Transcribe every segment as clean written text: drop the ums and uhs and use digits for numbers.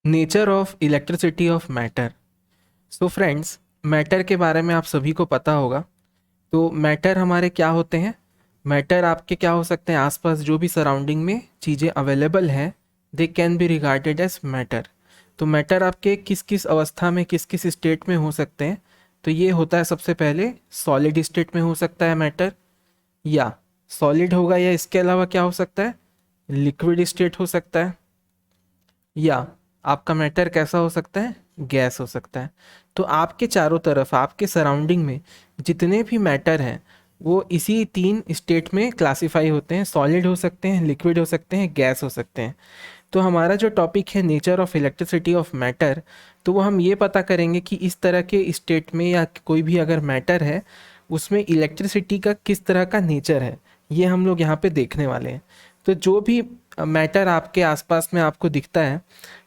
Nature of elasticity of matter. So friends, matter के बारे में आप सभी को पता होगा। तो मैटर हमारे क्या होते हैं? मैटर आपके क्या हो सकते हैं? आसपास जो भी सराउंडिंग में चीज़ें अवेलेबल हैं, they can be regarded as matter. तो मैटर आपके किस किस अवस्था में, किस किस स्टेट में हो सकते हैं? तो ये होता है, सबसे पहले सॉलिड स्टेट में हो सकता है मैटर, या सॉलिड होगा, या इसके अलावा क्या हो सकता है, लिक्विड स्टेट हो सकता है, या आपका मैटर कैसा हो सकता है, गैस हो सकता है। तो आपके चारों तरफ, आपके सराउंडिंग में जितने भी मैटर हैं वो इसी तीन स्टेट में क्लासिफाई होते हैं। सॉलिड हो सकते हैं, लिक्विड हो सकते हैं, गैस हो सकते हैं। तो हमारा जो टॉपिक है nature of elasticity of matter, तो वो हम ये पता करेंगे कि इस तरह के स्टेट में या कोई भी अगर मैटर है उसमें इलेक्ट्रिसिटी का किस तरह का नेचर है, ये हम लोग यहाँ पे देखने वाले हैं। तो जो भी मैटर आपके आसपास में आपको दिखता है,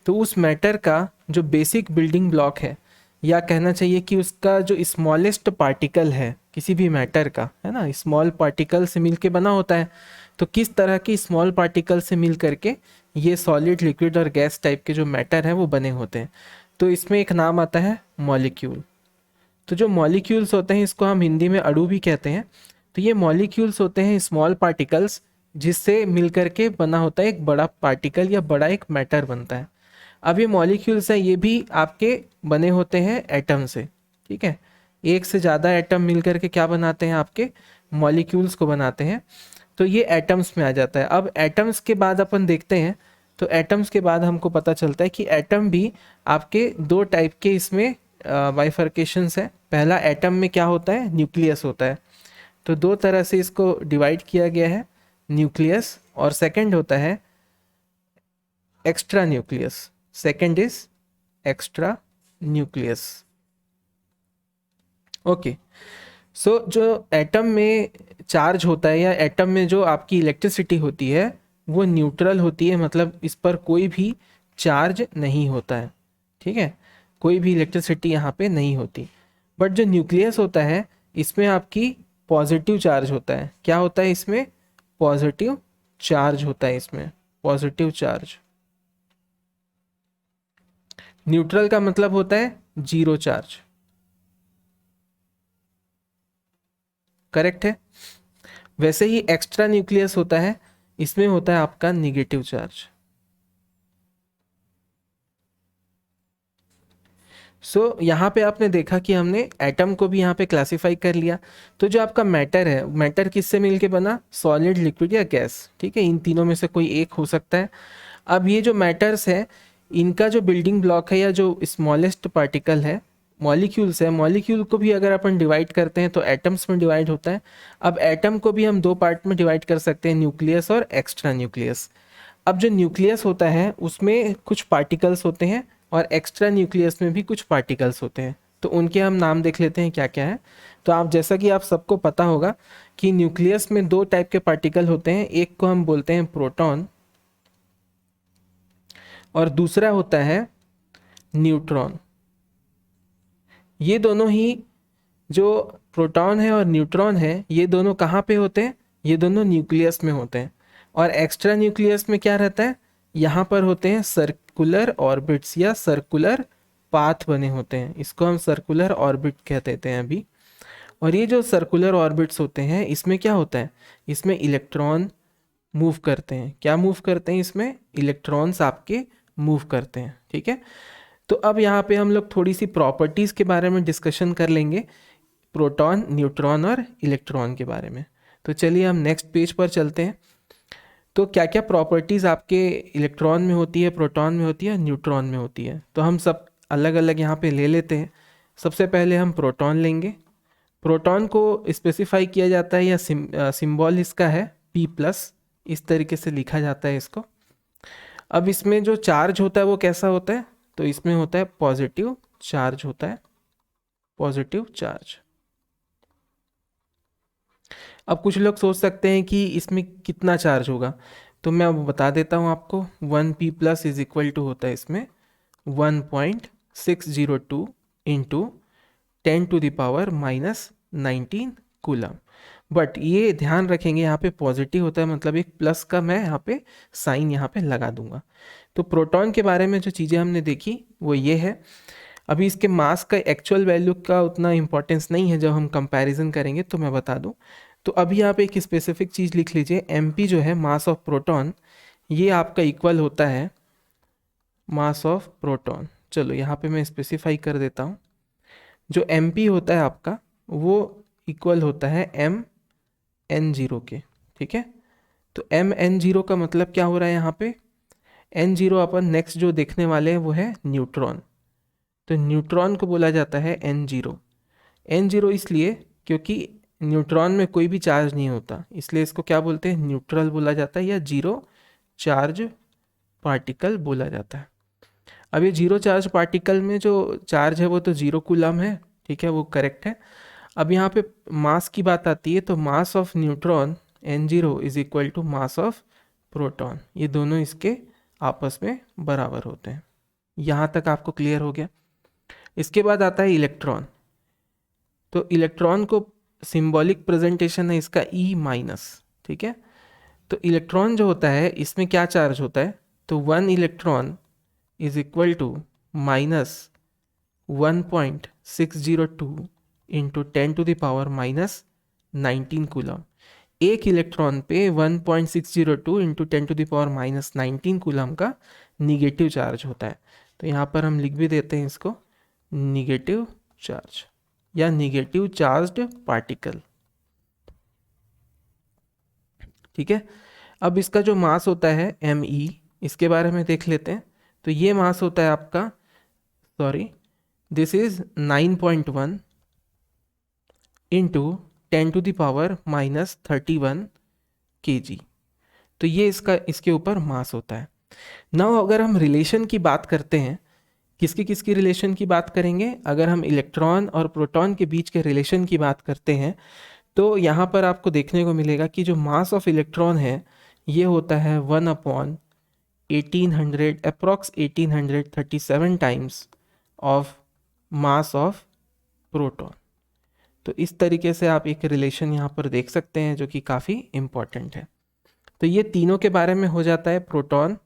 तो उस मैटर का जो बेसिक बिल्डिंग ब्लॉक है, या कहना चाहिए कि उसका जो स्मॉलेस्ट पार्टिकल है किसी भी मैटर का, है ना, स्मॉल पार्टिकल से मिलके बना होता है। तो किस तरह की स्मॉल पार्टिकल से मिल करके ये सॉलिड, लिक्विड और गैस टाइप के जो मैटर हैं वो बने होते हैं। तो इसमें एक नाम आता है मॉलिक्यूल। तो जो मॉलिक्यूल्स होते हैं इसको हम हिंदी में अणु भी कहते हैं। तो ये मॉलिक्यूल्स होते हैं स्मॉल पार्टिकल्स जिससे मिलकर के बना होता है एक बड़ा पार्टिकल या बड़ा एक मैटर बनता है। अब ये मॉलिक्यूल्स हैं, ये भी आपके बने होते हैं एटम से। ठीक है, एक से ज़्यादा एटम मिलकर के क्या बनाते हैं, आपके मॉलिक्यूल्स को बनाते हैं। तो ये एटम्स में आ जाता है। अब एटम्स के बाद अपन देखते हैं, तो एटम्स के बाद हमको पता चलता है कि एटम भी आपके दो टाइप के इसमें बाइफर्केशंस है। पहला एटम में क्या होता है, न्यूक्लियस होता है। तो दो तरह से इसको डिवाइड किया गया है, न्यूक्लियस, और सेकंड होता है extra nucleus. Second is extra nucleus. Okay. So जो एटम में चार्ज होता है या एटम में जो आपकी इलेक्ट्रिसिटी होती है वो न्यूट्रल होती है, मतलब इस पर कोई भी चार्ज नहीं होता है। ठीक है, कोई भी इलेक्ट्रिसिटी यहाँ पे नहीं होती। बट जो न्यूक्लियस होता है इसमें आपकी पॉजिटिव चार्ज होता है। क्या होता है इसमें? पॉजिटिव चार्ज होता है इसमें, पॉजिटिव चार्ज। न्यूट्रल का मतलब होता है जीरो चार्ज। करेक्ट है। वैसे ही एक्स्ट्रा न्यूक्लियस होता है, इसमें होता है आपका निगेटिव चार्ज। सो यहाँ पे आपने देखा कि हमने एटम को भी यहाँ पे क्लासिफाई कर लिया। तो जो आपका मैटर है, मैटर किससे मिलके बना? सॉलिड, लिक्विड या गैस। ठीक है, इन तीनों में से कोई एक हो सकता है। अब ये जो मैटर्स है इनका जो बिल्डिंग ब्लॉक है या जो स्मॉलेस्ट पार्टिकल है, मॉलिक्यूल्स है, मॉलिक्यूल को भी अगर अपन डिवाइड करते हैं तो एटम्स में डिवाइड होता है। अब एटम को भी हम दो पार्ट में डिवाइड कर सकते हैं, न्यूक्लियस और एक्स्ट्रा न्यूक्लियस। अब जो न्यूक्लियस होता है उसमें कुछ पार्टिकल्स होते हैं और एक्स्ट्रा न्यूक्लियस में भी कुछ पार्टिकल्स होते हैं। तो उनके हम नाम देख लेते हैं क्या क्या है। तो आप, जैसा कि आप सबको पता होगा कि न्यूक्लियस में दो टाइप के पार्टिकल होते हैं, एक को हम बोलते हैं प्रोटॉन और दूसरा होता है न्यूट्रॉन। ये दोनों ही, जो प्रोटॉन है और न्यूट्रॉन है, ये दोनों कहाँ पे होते हैं? ये दोनों न्यूक्लियस में होते हैं। और एक्स्ट्रा न्यूक्लियस में क्या रहता है? यहाँ पर होते हैं सर्कुलर ऑर्बिट्स या सर्कुलर पाथ बने होते हैं। इसको हम सर्कुलर ऑर्बिट कह देते हैं अभी। और ये जो सर्कुलर ऑर्बिट्स होते हैं इसमें क्या होता है? इसमें इलेक्ट्रॉन मूव करते हैं। क्या मूव करते हैं? इसमें इलेक्ट्रॉन्स आपके मूव करते हैं। ठीक है, तो अब यहाँ पे हम लोग थोड़ी सी प्रॉपर्टीज़ के बारे में डिस्कशन कर लेंगे, प्रोटॉन, न्यूट्रॉन और इलेक्ट्रॉन के बारे में। तो चलिए हम नेक्स्ट पेज पर चलते हैं। तो क्या क्या प्रॉपर्टीज़ आपके इलेक्ट्रॉन में होती है, प्रोटॉन में होती है, न्यूट्रॉन में होती है, तो हम सब अलग अलग यहाँ पे ले लेते हैं। सबसे पहले हम प्रोटॉन लेंगे। प्रोटॉन को स्पेसिफाई किया जाता है या सिंबल इसका है P+, इस तरीके से लिखा जाता है इसको। अब इसमें जो चार्ज होता है वो कैसा होता है? तो इसमें होता है पॉजिटिव चार्ज होता है, पॉजिटिव चार्ज। अब कुछ लोग सोच सकते हैं कि इसमें कितना चार्ज होगा, तो मैं अब बता देता हूँ आपको। 1P+ इज इक्वल टू होता है इसमें 1.602 इंटू 10⁻⁻19 कूलम। बट ये ध्यान रखेंगे यहाँ पे पॉजिटिव होता है, मतलब एक प्लस का मैं यहाँ पे साइन यहाँ पे लगा दूंगा। तो प्रोटॉन के बारे में जो चीज़ें हमने देखी वो ये है। अभी इसके मास का एक्चुअल वैल्यू का उतना इंपॉर्टेंस नहीं है, जब हम कंपैरिजन करेंगे तो मैं बता दूं। तो अभी आप एक स्पेसिफिक चीज़ लिख लीजिए, mp जो है मास ऑफ प्रोटॉन, ये आपका इक्वल होता है मास ऑफ प्रोटॉन। चलो यहाँ पे मैं स्पेसिफाई कर देता हूँ। जो mp होता है आपका वो इक्वल होता है mn0 के, ठीक है। तो mn0 का मतलब क्या हो रहा है यहाँ पे, n0 अपन नेक्स्ट जो देखने वाले हैं वो है न्यूट्रॉन। तो न्यूट्रॉन को बोला जाता है n0। n0 इसलिए क्योंकि न्यूट्रॉन में कोई भी चार्ज नहीं होता, इसलिए इसको क्या बोलते हैं, न्यूट्रल बोला जाता है या जीरो चार्ज पार्टिकल बोला जाता है। अब ये जीरो चार्ज पार्टिकल में जो चार्ज है वो तो 0 कूलम है, ठीक है, वो करेक्ट है। अब यहाँ पे मास की बात आती है, तो mass of neutron n0 is equal to mass of proton, ये दोनों इसके आपस में बराबर होते हैं। यहाँ तक आपको क्लियर हो गया। इसके बाद आता है इलेक्ट्रॉन। तो इलेक्ट्रॉन को सिंबॉलिक प्रेजेंटेशन है इसका E माइनस, ठीक है। तो इलेक्ट्रॉन जो होता है इसमें क्या चार्ज होता है, तो 1 electron is equal to minus 1.602 into 10⁻⁻19 coulomb. एक इलेक्ट्रॉन पे 1.602 इंटू 10⁻⁻19 कूलम का निगेटिव चार्ज होता है। तो यहाँ पर हम लिख भी देते हैं इसको निगेटिव चार्ज या निगेटिव चार्ज्ड पार्टिकल, ठीक है। अब इसका जो मास होता है me, इसके बारे में देख लेते हैं। तो ये मास होता है आपका, sorry, this is 9.1 into 10⁻⁻31 kg। तो ये इसके ऊपर मास होता है। नाउ अगर हम रिलेशन की बात करते हैं, किसकी किसकी रिलेशन की बात करेंगे, अगर हम इलेक्ट्रॉन और प्रोटॉन के बीच के रिलेशन की बात करते हैं तो यहाँ पर आपको देखने को मिलेगा कि जो मास ऑफ इलेक्ट्रॉन है ये होता है 1/1800 approx 1837 times of mass of proton. तो इस तरीके से आप एक रिलेशन यहाँ पर देख सकते हैं जो कि काफ़ी इम्पॉर्टेंट है। तो ये तीनों के बारे में हो जाता है, प्रोटॉन,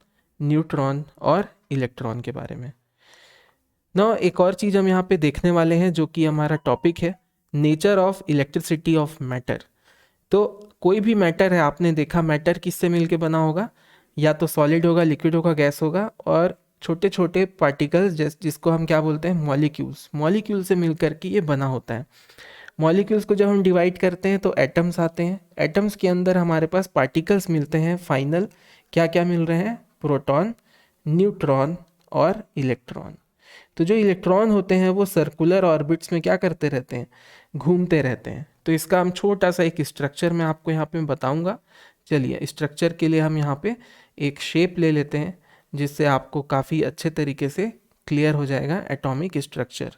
न्यूट्रॉन और इलेक्ट्रॉन के बारे में। ना एक और चीज़ हम यहाँ पे देखने वाले हैं जो कि हमारा टॉपिक है, nature of elasticity of matter. तो कोई भी मैटर है, आपने देखा मैटर किससे मिलके बना होगा, या तो सॉलिड होगा, लिक्विड होगा, गैस होगा, और छोटे छोटे पार्टिकल्स जिसको हम क्या बोलते हैं, मॉलिक्यूल्स, मॉलिक्यूल से मिलकर के ये बना होता है। मॉलिक्यूल्स को जब हम डिवाइड करते हैं तो एटम्स आते हैं, एटम्स के अंदर हमारे पास पार्टिकल्स मिलते हैं। फाइनल क्या क्या मिल रहे हैं, प्रोटॉन, न्यूट्रॉन और इलेक्ट्रॉन। तो जो इलेक्ट्रॉन होते हैं वो सर्कुलर ऑर्बिट्स में क्या करते रहते हैं, घूमते रहते हैं। तो इसका हम छोटा सा एक स्ट्रक्चर मैं आपको यहाँ पे बताऊंगा। चलिए स्ट्रक्चर के लिए हम यहाँ पे एक शेप ले लेते हैं जिससे आपको काफ़ी अच्छे तरीके से क्लियर हो जाएगा एटॉमिक स्ट्रक्चर।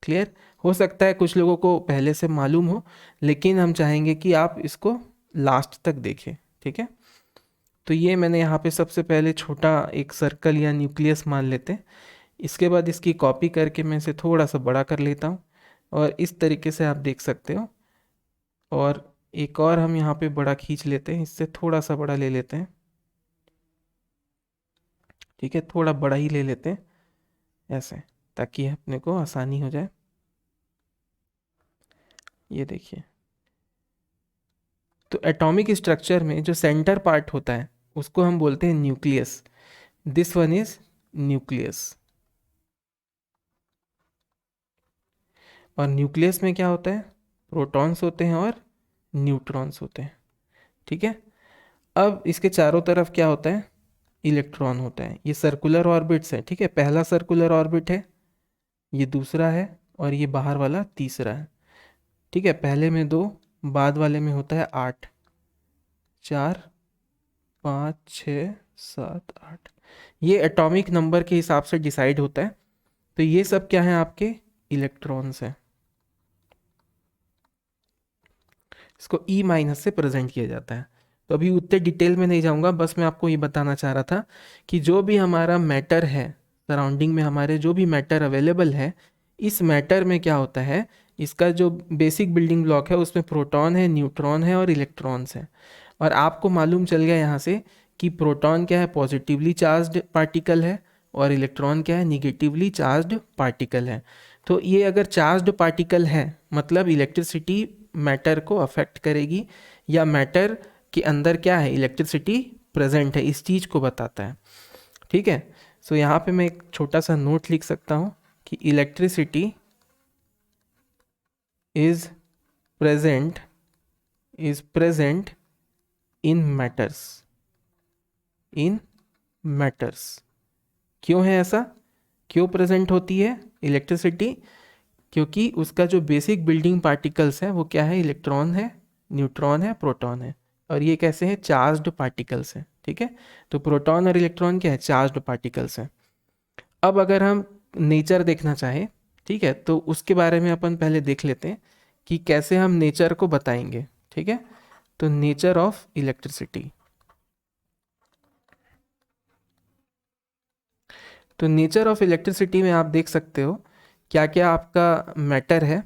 क्लियर हो सकता है कुछ लोगों को पहले से मालूम हो, लेकिन हम चाहेंगे कि आप इसको लास्ट तक देखें, ठीक है। तो ये मैंने यहाँ पे सबसे पहले छोटा एक सर्कल या न्यूक्लियस मान लेते हैं। इसके बाद इसकी कॉपी करके मैं इसे थोड़ा सा बड़ा कर लेता हूँ और इस तरीके से आप देख सकते हो। और एक और हम यहाँ पे बड़ा खींच लेते हैं, इससे थोड़ा सा बड़ा ले लेते हैं, ठीक है, थोड़ा बड़ा ही ले लेते हैं ऐसे, ताकि अपने को आसानी हो जाए। ये देखिए, तो एटॉमिक स्ट्रक्चर में जो सेंटर पार्ट होता है उसको हम बोलते हैं nucleus. This one is nucleus. और न्यूक्लियस में क्या होता है, प्रोटॉन्स होते हैं और न्यूट्रॉन्स होते हैं, ठीक है। अब इसके चारों तरफ क्या होता है, इलेक्ट्रॉन होता है। ये सर्कुलर ऑर्बिट्स है, ठीक है, पहला सर्कुलर ऑर्बिट है, ये दूसरा है, और ये बाहर वाला तीसरा है, ठीक है। पहले में 2, बाद वाले में होता है 8, 4, 5, 6, 7, 8। ये एटॉमिक नंबर के हिसाब से डिसाइड होता है। तो ये सब क्या है, आपके इलेक्ट्रॉन्स हैं। इसको E माइनस से प्रेजेंट किया जाता है। तो अभी उतने डिटेल में नहीं जाऊंगा, बस मैं आपको ये बताना चाह रहा था कि जो भी हमारा मैटर है, सराउंडिंग में हमारे जो भी मैटर अवेलेबल है, इस मैटर में क्या होता है, इसका जो बेसिक बिल्डिंग ब्लॉक है उसमें प्रोटॉन है, न्यूट्रॉन है और इलेक्ट्रॉन्स हैं। और आपको मालूम चल गया यहाँ से कि प्रोटॉन क्या है, पॉजिटिवली चार्ज्ड पार्टिकल है और इलेक्ट्रॉन क्या है, निगेटिवली चार्ज्ड पार्टिकल है। तो ये अगर चार्ज्ड पार्टिकल है मतलब इलेक्ट्रिसिटी मैटर को अफेक्ट करेगी, या मैटर के अंदर क्या है, इलेक्ट्रिसिटी प्रेजेंट है, इस चीज़ को बताता है। ठीक है, सो यहाँ पे मैं एक छोटा सा नोट लिख सकता हूँ कि electricity is present in matters. क्यों है ऐसा, क्यों प्रेजेंट होती है इलेक्ट्रिसिटी? क्योंकि उसका जो बेसिक बिल्डिंग पार्टिकल्स है वो क्या है, इलेक्ट्रॉन है, न्यूट्रॉन है, प्रोटॉन है, और ये कैसे हैं, चार्ज्ड पार्टिकल्स हैं। ठीक है, तो प्रोटॉन और इलेक्ट्रॉन क्या है, चार्ज्ड पार्टिकल्स हैं। अब अगर हम नेचर देखना चाहें, ठीक है, तो उसके बारे में अपन पहले देख लेते हैं कि कैसे हम नेचर को बताएंगे। ठीक है, तो नेचर ऑफ इलेक्ट्रिसिटी, तो नेचर ऑफ इलेक्ट्रिसिटी में आप देख सकते हो क्या क्या आपका मैटर है।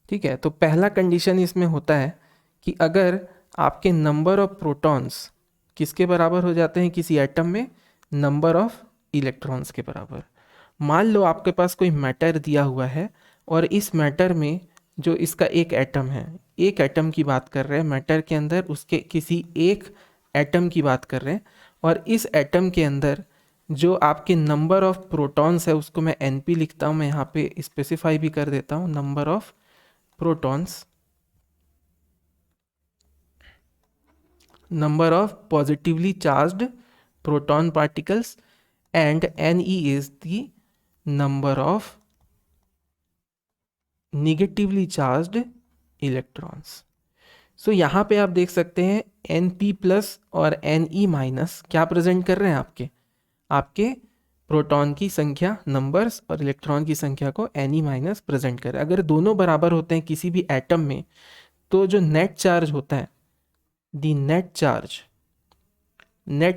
ठीक है, तो पहला कंडीशन इसमें होता है कि अगर आपके नंबर ऑफ प्रोटॉन्स किसके बराबर हो जाते हैं किसी एटम में, नंबर ऑफ इलेक्ट्रॉन्स के बराबर। मान लो आपके पास कोई मैटर दिया हुआ है और इस मैटर में जो इसका एक एटम है, एक एटम की बात कर रहे हैं मैटर के अंदर, उसके किसी एक एटम की बात कर रहे हैं, और इस एटम के अंदर जो आपके नंबर ऑफ प्रोटॉन्स है उसको मैं एनपी लिखता हूँ, मैं यहाँ पे स्पेसिफाई भी कर देता हूँ, number of protons, number of positively charged proton particles, and Ne is the number of negatively charged electrons. So यहाँ पे आप देख सकते हैं Np प्लस और Ne माइनस क्या प्रेजेंट कर रहे हैं, आपके प्रोटॉन की संख्या नंबर्स और इलेक्ट्रॉन की संख्या को Ne माइनस प्रेजेंट कर रहे हैं। अगर दोनों बराबर होते हैं किसी भी एटम में तो जो नेट चार्ज होता है, दी नेट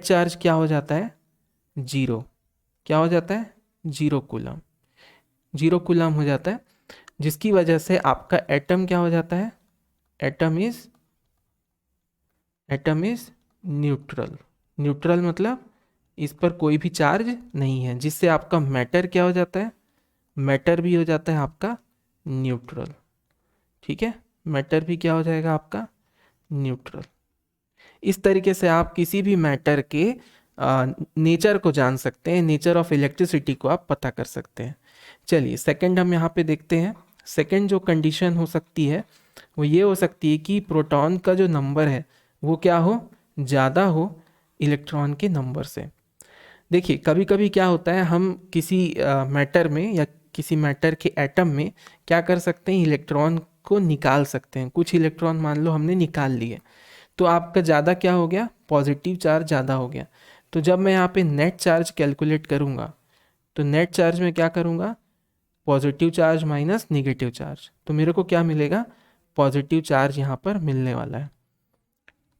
चार्ज क्या हो जाता है, जीरो। क्या हो जाता है, जीरो कूलम हो जाता है, जिसकी वजह से आपका एटम क्या हो जाता है, एटम इज न्यूट्रल मतलब इस पर कोई भी चार्ज नहीं है, जिससे आपका मैटर क्या हो जाता है, मैटर भी हो जाता है आपका न्यूट्रल। ठीक है, मैटर भी क्या हो जाएगा आपका न्यूट्रल। इस तरीके से आप किसी भी मैटर के नेचर को जान सकते हैं, नेचर ऑफ इलेक्ट्रिसिटी को आप पता कर सकते हैं। चलिए सेकंड हम यहाँ पे देखते हैं। सेकंड जो कंडीशन हो सकती है वो ये हो सकती है कि प्रोटॉन का जो नंबर है वो क्या हो, ज़्यादा हो इलेक्ट्रॉन के नंबर से। देखिए कभी कभी क्या होता है, हम किसी मैटर में या किसी मैटर के एटम में क्या कर सकते हैं, इलेक्ट्रॉन को निकाल सकते हैं। कुछ इलेक्ट्रॉन मान लो हमने निकाल लिए तो आपका ज़्यादा क्या हो गया, पॉजिटिव चार्ज ज़्यादा हो गया। तो जब मैं यहाँ पे नेट चार्ज कैलकुलेट करूँगा तो नेट चार्ज में क्या करूँगा, positive charge minus negative charge, तो मेरे को क्या मिलेगा, पॉजिटिव चार्ज यहाँ पर मिलने वाला है।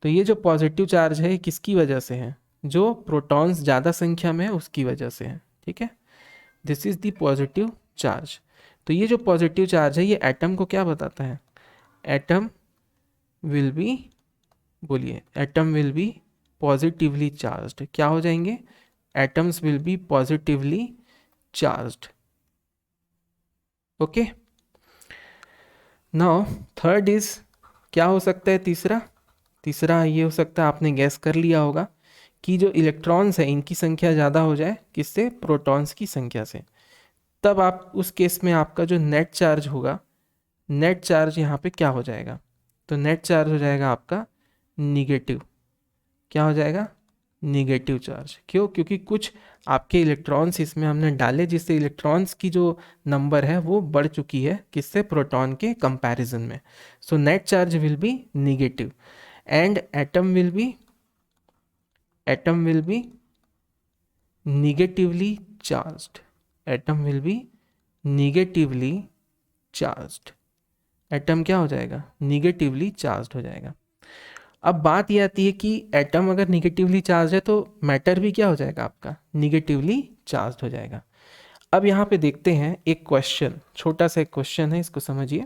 तो ये जो पॉजिटिव चार्ज है किसकी वजह से है, जो प्रोटॉन्स ज़्यादा संख्या में है उसकी वजह से है। ठीक है, this is the positive charge. तो ये जो पॉजिटिव चार्ज है ये एटम को क्या बताता है, एटम विल बी, बोलिए, atom will be positively charged. क्या हो जाएंगे, atoms will be positively charged. Okay, now third is, क्या हो सकता है तीसरा ये हो सकता है, आपने गैस कर लिया होगा कि जो इलेक्ट्रॉन्स है इनकी संख्या ज़्यादा हो जाए किससे, प्रोटॉन्स की संख्या से। तब आप उस केस में आपका जो नेट चार्ज होगा, नेट चार्ज यहाँ पे क्या हो जाएगा, तो नेट चार्ज हो जाएगा आपका निगेटिव। क्या हो जाएगा, निगेटिव चार्ज। क्यों, क्योंकि कुछ आपके इलेक्ट्रॉन्स इसमें हमने डाले जिससे इलेक्ट्रॉन्स की जो नंबर है वो बढ़ चुकी है किससे, प्रोटॉन के कंपैरिजन में। So net charge will be negative and atom will be negatively charged. Atom will be negatively charged. Atom क्या हो जाएगा, निगेटिवली चार्ज्ड हो जाएगा। अब बात ये आती है कि एटम अगर निगेटिवली चार्ज है तो मैटर भी क्या हो जाएगा आपका, निगेटिवली चार्ज हो जाएगा। अब यहाँ पे देखते हैं एक क्वेश्चन, छोटा सा एक क्वेश्चन है, इसको समझिए।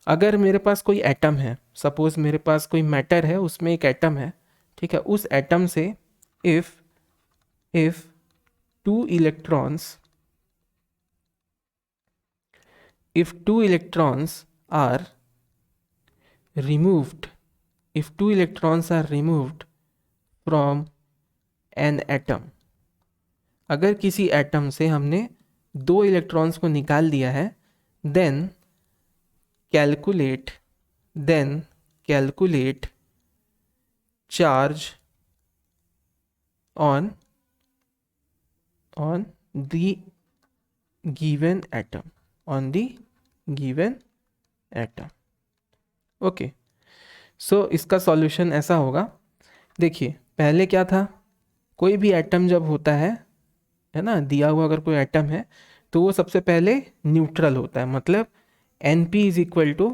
अगर मेरे पास कोई एटम है, सपोज मेरे पास कोई मैटर है उसमें एक एटम है, ठीक है, उस एटम से if two electrons are removed from an atom, अगर किसी एटम से हमने 2 इलेक्ट्रॉन्स को निकाल दिया है, then calculate charge on the given atom, okay. So इसका सॉल्यूशन ऐसा होगा, देखिए पहले क्या था, कोई भी एटम जब होता है ना, दिया हुआ अगर कोई एटम है तो वो सबसे पहले न्यूट्रल होता है, मतलब Np is equal to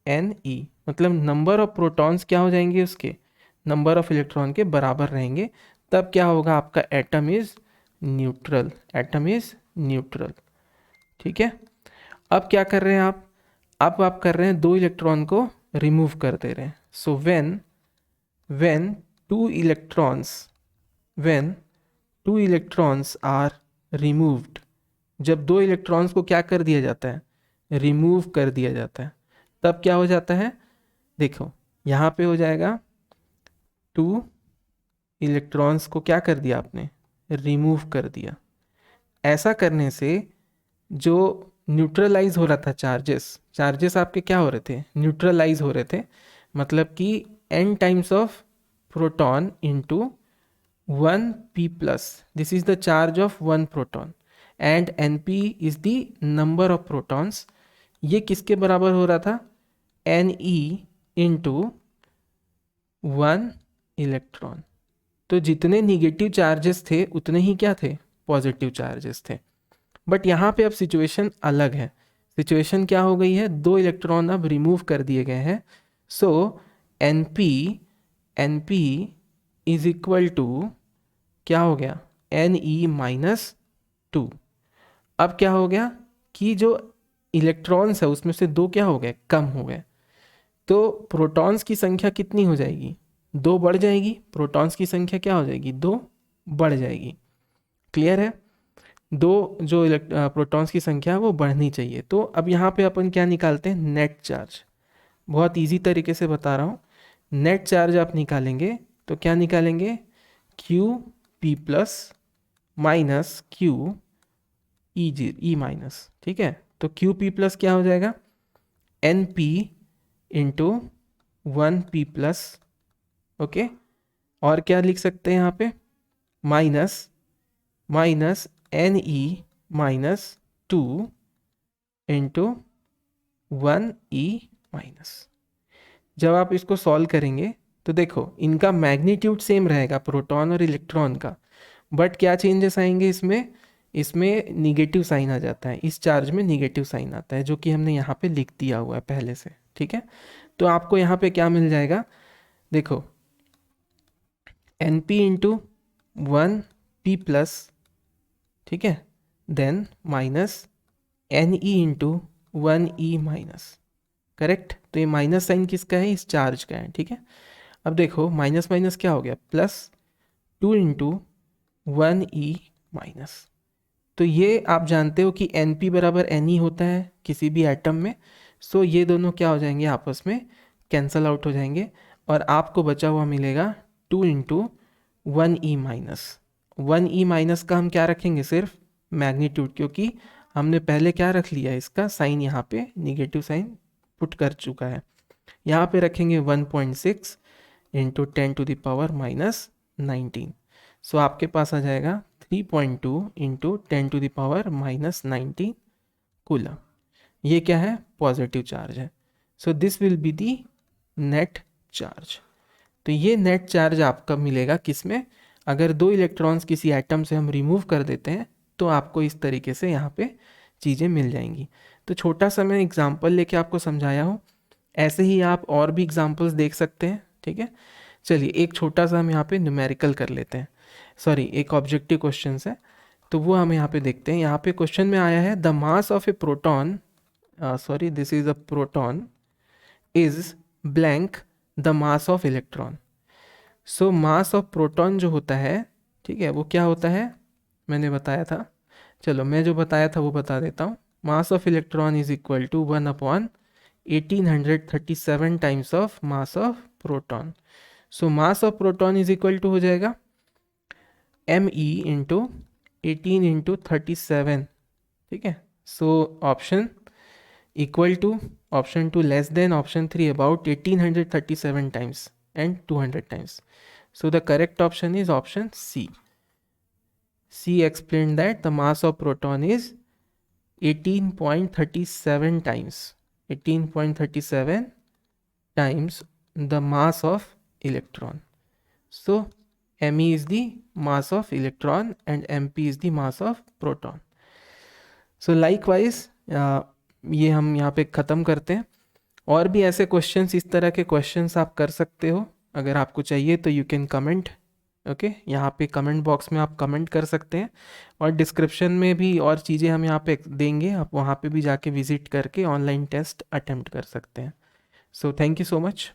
Ne, मतलब नंबर ऑफ प्रोटॉन्स क्या हो जाएंगे, उसके नंबर ऑफ इलेक्ट्रॉन के बराबर रहेंगे, तब क्या होगा, आपका एटम इज न्यूट्रल, ठीक है। अब क्या कर रहे हैं आप कर रहे हैं 2 इलेक्ट्रॉन को रिमूव कर दे रहे हैं। So when two electrons are removed, जब 2 इलेक्ट्रॉन्स को क्या कर दिया जाता है, रिमूव कर दिया जाता है, तब क्या हो जाता है, देखो यहाँ पे हो जाएगा 2 इलेक्ट्रॉन्स को क्या कर दिया आपने, रिमूव कर दिया। ऐसा करने से जो न्यूट्रलाइज हो रहा था चार्जेस आपके क्या हो रहे थे, न्यूट्रलाइज हो रहे थे, मतलब कि n times of proton into 1p plus, this is the charge of 1 proton and np is the number of protons. ये किसके बराबर हो रहा था, Ne इंटू 1 इलेक्ट्रॉन। तो जितने निगेटिव चार्जेस थे उतने ही क्या थे, पॉजिटिव चार्जेस थे। बट यहाँ पे अब सिचुएशन अलग है, सिचुएशन क्या हो गई है, 2 इलेक्ट्रॉन अब रिमूव कर दिए गए हैं। सो np इज इक्वल टू क्या हो गया, Ne माइनस 2। अब क्या हो गया कि जो इलेक्ट्रॉन्स है उसमें से 2 क्या हो गए, कम हो गए, तो प्रोटॉन्स की संख्या कितनी हो जाएगी, 2 बढ़ जाएगी, प्रोटॉन्स की संख्या क्या हो जाएगी, 2 बढ़ जाएगी। क्लियर है, 2 जो प्रोटॉन्स की संख्या है वो बढ़नी चाहिए। तो अब यहाँ पे अपन क्या निकालते हैं, नेट चार्ज। बहुत इजी तरीके से बता रहा हूँ, नेट चार्ज आप निकालेंगे तो क्या निकालेंगे, Qp plus minus E minus, ठीक है। तो Qp प्लस क्या हो जाएगा, Np into 1p plus, okay. और क्या लिख सकते हैं यहाँ पे, minus Ne minus 2 into 1e minus. जब आप इसको सॉल्व करेंगे तो देखो इनका मैग्नीट्यूड सेम रहेगा, प्रोटॉन और इलेक्ट्रॉन का, बट क्या चेंजेस आएंगे इसमें निगेटिव साइन आ जाता है, इस चार्ज में निगेटिव साइन आता है, जो कि हमने यहाँ पे लिख दिया हुआ है पहले से, ठीक है। तो आपको यहाँ पे क्या मिल जाएगा, देखो Np इंटू 1p प्लस, ठीक है, then minus Ne into 1e minus, correct. तो ये माइनस साइन किसका है, इस चार्ज का है, ठीक है। अब देखो माइनस माइनस क्या हो गया, प्लस 2 इंटू 1e माइनस। तो ये आप जानते हो कि Np बराबर Ne होता है किसी भी एटम में। सो ये दोनों क्या हो जाएंगे, आपस में कैंसल आउट हो जाएंगे और आपको बचा हुआ मिलेगा 2 into 1e minus. 1e minus का हम क्या रखेंगे, सिर्फ मैग्नीट्यूड, क्योंकि हमने पहले क्या रख लिया, इसका साइन यहाँ पे निगेटिव साइन पुट कर चुका है। यहाँ पे रखेंगे 1.6 into 10 to the power minus 19। सो आपके पास आ जाएगा 3.2 into 10 to the power minus 19 coulomb. ये क्या है, पॉजिटिव चार्ज है। So this will be the net charge. तो ये नेट चार्ज आपका मिलेगा किसमें, अगर 2 इलेक्ट्रॉन्स किसी एटम से हम रिमूव कर देते हैं तो आपको इस तरीके से यहाँ पे चीज़ें मिल जाएंगी। तो छोटा सा मैं एग्जांपल लेके आपको समझाया हूँ, ऐसे ही आप और भी एग्जांपल्स देख सकते हैं, ठीक है। चलिए एक छोटा सा हम यहाँ पे न्यूमेरिकल कर लेते हैं, सॉरी एक ऑब्जेक्टिव क्वेश्चन है, तो वो हम यहाँ पे देखते हैं। यहाँ पे क्वेश्चन में आया है the mass of A proton, sorry this is a proton, is blank the mass of electron. So mass of proton जो होता है, ठीक है, वो क्या होता है, मैंने बताया था, चलो मैं जो बताया था वो बता देता हूँ। Mass of electron is equal to 1/1837 times of mass of proton. So mass of proton is equal to हो जाएगा me इंटू 18 × 37, ठीक है। So option equal to, option 2 less than option 3 about 1837 times and 200 times. So the correct option is option C. C explained that the mass of proton is 18.37 times, 18.37 times the mass of electron. So me is the mass of electron and mp is the mass of proton. So likewise ये हम यहाँ पे ख़त्म करते हैं। और भी ऐसे क्वेश्चंस, इस तरह के क्वेश्चंस आप कर सकते हो, अगर आपको चाहिए तो यू कैन कमेंट, ओके, यहाँ पे कमेंट बॉक्स में आप कमेंट कर सकते हैं। और डिस्क्रिप्शन में भी और चीज़ें हम यहाँ पे देंगे, आप वहाँ पे भी जाके विजिट करके ऑनलाइन टेस्ट अटेम्प्ट कर सकते हैं। So thank you so much.